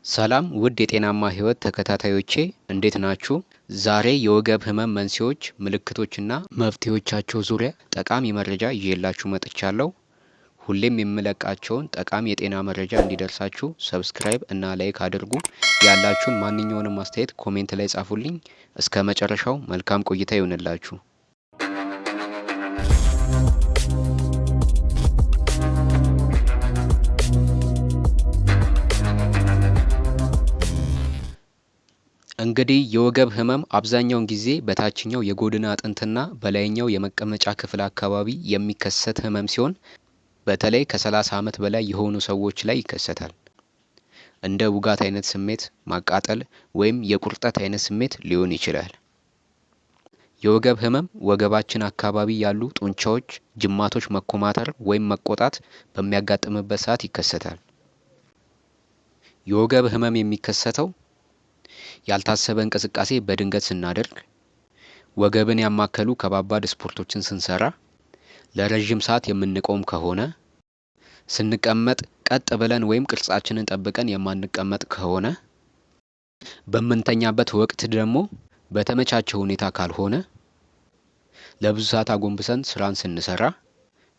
ሰላም ውድ የጤናማ ህይወት ተከታታዮቼ እንዴት ናችሁ? ዛሬ የወገብ ህመም መንስኤዎች፣ ምልክቶችና መፍትሄዎቻቸው ዙሪያ ጠቃሚ መረጃ ይዤላችሁ መጥቻለሁ። ሁሌም የምለቃቸውን ጠቃሚ የጤና መረጃ እንዲደርሳችሁ ሰብስክራይብ እና ላይክ አድርጉ። ያላችሁን ማንኛውንም አስተያየት ኮሜንት ላይ ጻፉልኝ። እስከ መጨረሻው መልካም ቆይታ ይሁንላችሁ። እንግዲህ የወገብ ህመም አብዛኛውን ጊዜ በታችኛው የጎድን አጥንትና በላይኛው የመቀመጫ ክፍል አካባቢ የሚከሰት ህመም ሲሆን በተለይ ከ30 ዓመት በላይ የሆኑ ሰዎች ላይ ይከሰታል። እንደ ውጋት አይነት ስሜት፣ ማቃጠል ወይም የቁርጠት አይነት ስሜት ሊሆን ይችላል። የወገብ ህመም ወገባችን አካባቢ ያሉ ጡንቻዎች፣ ጅማቶች መኮማተር ወይም መቆጣት በሚያጋጥምበት ሰዓት ይከሰታል። የወገብ ህመም የሚከሰተው ያልታሰበ እንቅስቃሴ በድንገት ስናደርግ፣ ወገብን ያማከሉ ከባባድ ስፖርቶችን ስንሰራ፣ ለረጅም ሰዓት የምንቆም ከሆነ፣ ስንቀመጥ ቀጥ ብለን ወይም ቅርጻችንን ጠብቀን የማንቀመጥ ከሆነ፣ በምንተኛበት ወቅት ደግሞ በተመቻቸ ሁኔታ ካልሆነ፣ ለብዙ ሰዓት አጎንብሰን ስራን ስንሰራ፣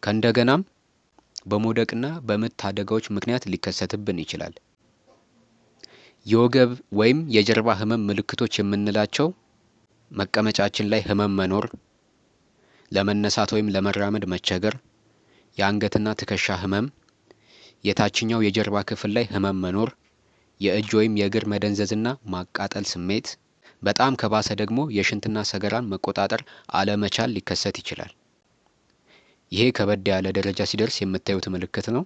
ከእንደገናም በመውደቅና በምት አደጋዎች ምክንያት ሊከሰትብን ይችላል። የወገብ ወይም የጀርባ ህመም ምልክቶች የምንላቸው መቀመጫችን ላይ ህመም መኖር፣ ለመነሳት ወይም ለመራመድ መቸገር፣ የአንገትና ትከሻ ህመም፣ የታችኛው የጀርባ ክፍል ላይ ህመም መኖር፣ የእጅ ወይም የእግር መደንዘዝና ማቃጠል ስሜት፣ በጣም ከባሰ ደግሞ የሽንትና ሰገራን መቆጣጠር አለመቻል ሊከሰት ይችላል። ይሄ ከበድ ያለ ደረጃ ሲደርስ የምታዩት ምልክት ነው።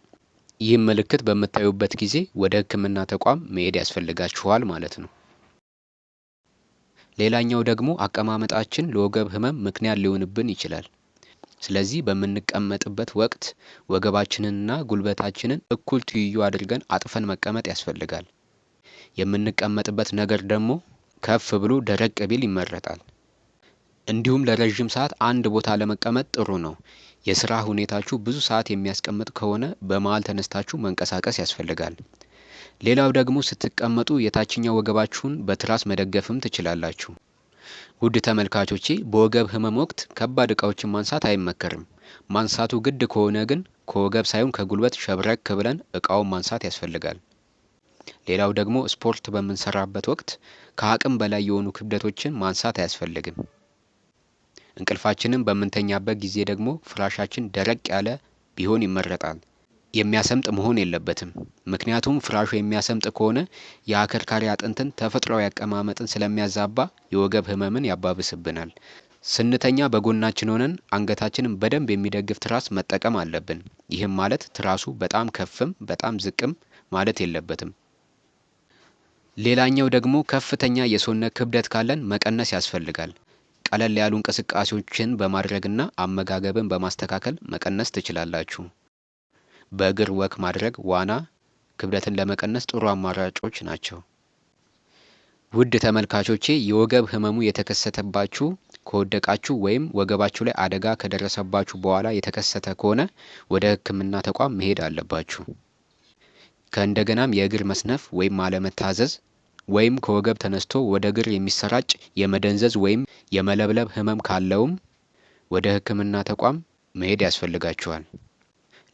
ይህም ምልክት በምታዩበት ጊዜ ወደ ህክምና ተቋም መሄድ ያስፈልጋችኋል ማለት ነው። ሌላኛው ደግሞ አቀማመጣችን ለወገብ ህመም ምክንያት ሊሆንብን ይችላል። ስለዚህ በምንቀመጥበት ወቅት ወገባችንንና ጉልበታችንን እኩል ትይዩ አድርገን አጥፈን መቀመጥ ያስፈልጋል። የምንቀመጥበት ነገር ደግሞ ከፍ ብሎ ደረቅ ቢል ይመረጣል። እንዲሁም ለረጅም ሰዓት አንድ ቦታ ለመቀመጥ ጥሩ ነው። የስራ ሁኔታችሁ ብዙ ሰዓት የሚያስቀምጥ ከሆነ በመሃል ተነስታችሁ መንቀሳቀስ ያስፈልጋል። ሌላው ደግሞ ስትቀመጡ የታችኛው ወገባችሁን በትራስ መደገፍም ትችላላችሁ። ውድ ተመልካቾቼ በወገብ ህመም ወቅት ከባድ እቃዎችን ማንሳት አይመከርም። ማንሳቱ ግድ ከሆነ ግን ከወገብ ሳይሆን ከጉልበት ሸብረክ ብለን እቃውን ማንሳት ያስፈልጋል። ሌላው ደግሞ ስፖርት በምንሰራበት ወቅት ከአቅም በላይ የሆኑ ክብደቶችን ማንሳት አያስፈልግም። እንቅልፋችንን በምንተኛበት ጊዜ ደግሞ ፍራሻችን ደረቅ ያለ ቢሆን ይመረጣል። የሚያሰምጥ መሆን የለበትም። ምክንያቱም ፍራሹ የሚያሰምጥ ከሆነ የአከርካሪ አጥንትን ተፈጥሯዊ አቀማመጥን ስለሚያዛባ የወገብ ህመምን ያባብስብናል። ስንተኛ በጎናችን ሆነን አንገታችንን በደንብ የሚደግፍ ትራስ መጠቀም አለብን። ይህም ማለት ትራሱ በጣም ከፍም በጣም ዝቅም ማለት የለበትም። ሌላኛው ደግሞ ከፍተኛ የሰውነት ክብደት ካለን መቀነስ ያስፈልጋል። ቀለል ያሉ እንቅስቃሴዎችን በማድረግና አመጋገብን በማስተካከል መቀነስ ትችላላችሁ። በእግር ወክ ማድረግ፣ ዋና ክብደትን ለመቀነስ ጥሩ አማራጮች ናቸው። ውድ ተመልካቾቼ የወገብ ህመሙ የተከሰተባችሁ ከወደቃችሁ ወይም ወገባችሁ ላይ አደጋ ከደረሰባችሁ በኋላ የተከሰተ ከሆነ ወደ ህክምና ተቋም መሄድ አለባችሁ። ከእንደገናም የእግር መስነፍ ወይም አለመታዘዝ ወይም ከወገብ ተነስቶ ወደ እግር የሚሰራጭ የመደንዘዝ ወይም የመለብለብ ህመም ካለውም ወደ ህክምና ተቋም መሄድ ያስፈልጋችኋል።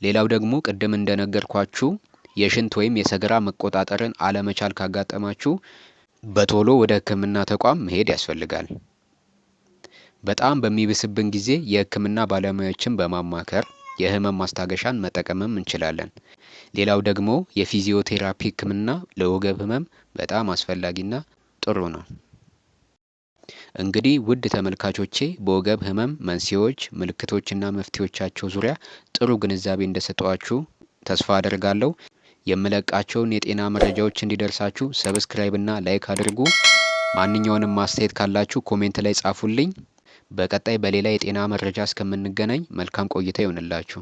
ሌላው ደግሞ ቅድም እንደነገርኳችሁ የሽንት ወይም የሰገራ መቆጣጠርን አለመቻል ካጋጠማችሁ በቶሎ ወደ ህክምና ተቋም መሄድ ያስፈልጋል። በጣም በሚብስብን ጊዜ የህክምና ባለሙያዎችን በማማከር የህመም ማስታገሻን መጠቀምም እንችላለን። ሌላው ደግሞ የፊዚዮቴራፒ ህክምና ለወገብ ህመም በጣም አስፈላጊና ጥሩ ነው። እንግዲህ ውድ ተመልካቾቼ በወገብ ህመም መንስኤዎች፣ ምልክቶችና መፍትሄዎቻቸው ዙሪያ ጥሩ ግንዛቤ እንደሰጠዋችሁ ተስፋ አደርጋለሁ። የምለቃቸውን የጤና መረጃዎች እንዲደርሳችሁ ሰብስክራይብ እና ላይክ አድርጉ። ማንኛውንም ማስተያየት ካላችሁ ኮሜንት ላይ ጻፉልኝ። በቀጣይ በሌላ የጤና መረጃ እስከምንገናኝ መልካም ቆይታ ይሁንላችሁ።